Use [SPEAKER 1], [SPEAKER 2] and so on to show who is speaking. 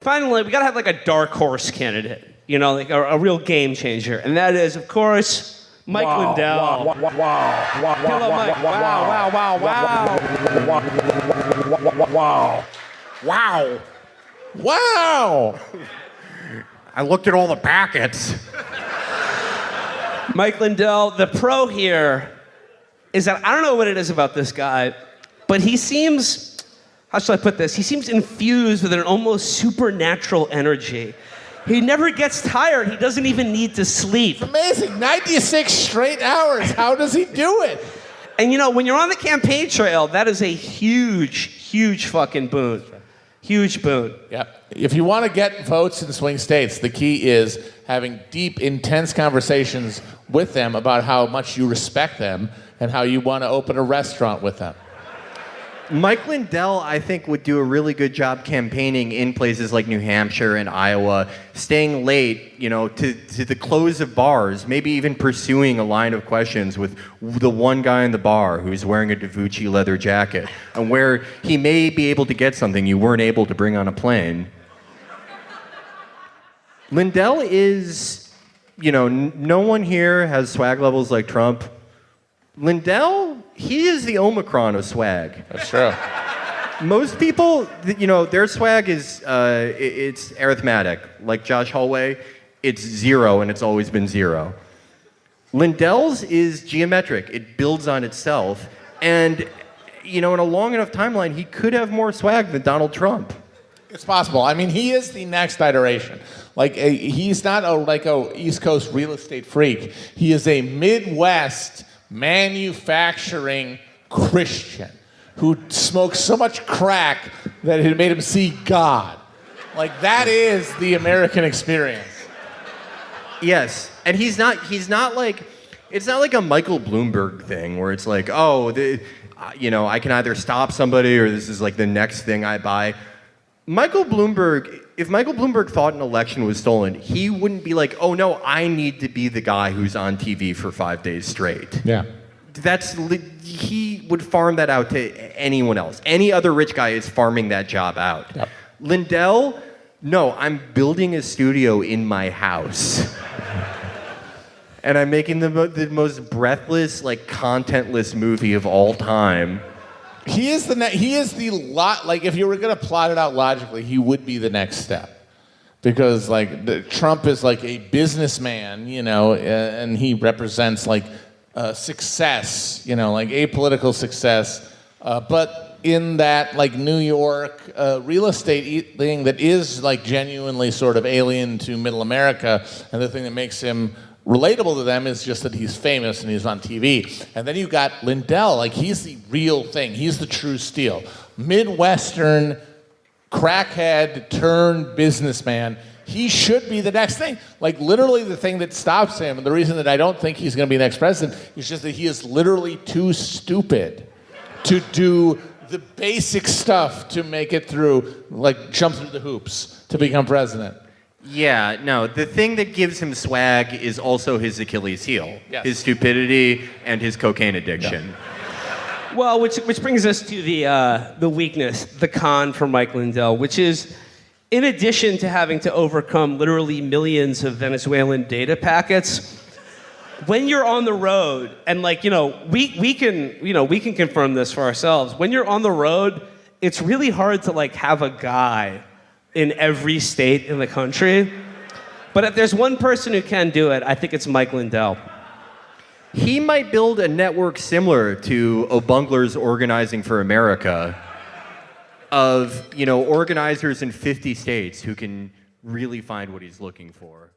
[SPEAKER 1] Finally, we gotta have like a dark horse candidate, you know, like a real game changer, and that is, of course, Mike Lindell. Hello, Mike.
[SPEAKER 2] Wow! I looked at all the packets.
[SPEAKER 1] Mike Lindell, the pro here is that I don't know what it is about this guy, but he seems, how should I put this? He seems infused with an almost supernatural energy. He never gets tired. He doesn't even need to sleep.
[SPEAKER 2] Amazing. 96 straight hours. How does he do it?
[SPEAKER 1] And you know, when you're on the campaign trail, that is a huge, huge fucking boon. Huge boon.
[SPEAKER 2] Yeah. If you want to get votes in swing states, the key is having deep, intense conversations with them about how much you respect them and how you want to open a restaurant with them.
[SPEAKER 3] Mike Lindell, I think, would do a really good job campaigning in places like New Hampshire and Iowa, staying late, you know, to the close of bars, maybe even pursuing a line of questions with the one guy in the bar who's wearing a Davucci leather jacket, and where he may be able to get something you weren't able to bring on a plane. Lindell is, you know, no one here has swag levels like Trump. Lindell, he is the Omicron of swag.
[SPEAKER 2] That's true.
[SPEAKER 3] Most people, you know, their swag is, it's arithmetic. Like Josh Holloway, it's 0 and it's always been 0. Lindell's is geometric. It builds on itself. And, you know, in a long enough timeline, he could have more swag than Donald Trump.
[SPEAKER 2] It's possible. I mean, he is the next iteration. Like, he's not a East Coast real estate freak. He is a Midwest manufacturing Christian who smoked so much crack that it made him see God. Like, that is the American experience.
[SPEAKER 3] Yes, and he's not like, it's not like a Michael Bloomberg thing where it's like, oh, you know, I can either stop somebody or this is like the next thing I buy. Michael Bloomberg, if Michael Bloomberg thought an election was stolen, he wouldn't be like, oh no, I need to be the guy who's on TV for 5 days straight.
[SPEAKER 2] Yeah.
[SPEAKER 3] He would farm that out to anyone else. Any other rich guy is farming that job out.
[SPEAKER 2] Yep.
[SPEAKER 3] Lindell, no, I'm building a studio in my house. And I'm making the most breathless, like, contentless movie of all time.
[SPEAKER 2] He is like, if you were going to plot it out logically, he would be the next step. Because, like, Trump is like a businessman, you know, and he represents, like, success, you know, like apolitical success. But in that, like, New York real estate thing that is, like, genuinely sort of alien to middle America, and the thing that makes him relatable to them is just that he's famous and he's on TV. And then you got Lindell, like, he's the real thing. He's the true steal. Midwestern crackhead turned businessman. He should be the next thing. Like, literally the thing that stops him, and the reason that I don't think he's going to be the next president, is just that he is literally too stupid to do the basic stuff to make it through, like, jump through the hoops to become president.
[SPEAKER 3] Yeah, no, the thing that gives him swag is also his Achilles heel.
[SPEAKER 2] Yes.
[SPEAKER 3] His stupidity and his cocaine addiction.
[SPEAKER 2] Yeah.
[SPEAKER 1] Well, which brings us to the weakness, the con for Mike Lindell, which is, in addition to having to overcome literally millions of Venezuelan data packets, when you're on the road, and, like, you know, we can confirm this for ourselves. When you're on the road, it's really hard to, like, have a guy in every state in the country. But if there's one person who can do it, I think it's Mike Lindell.
[SPEAKER 3] He might build a network similar to O'Bungler's Organizing for America of, you know, organizers in 50 states who can really find what he's looking for.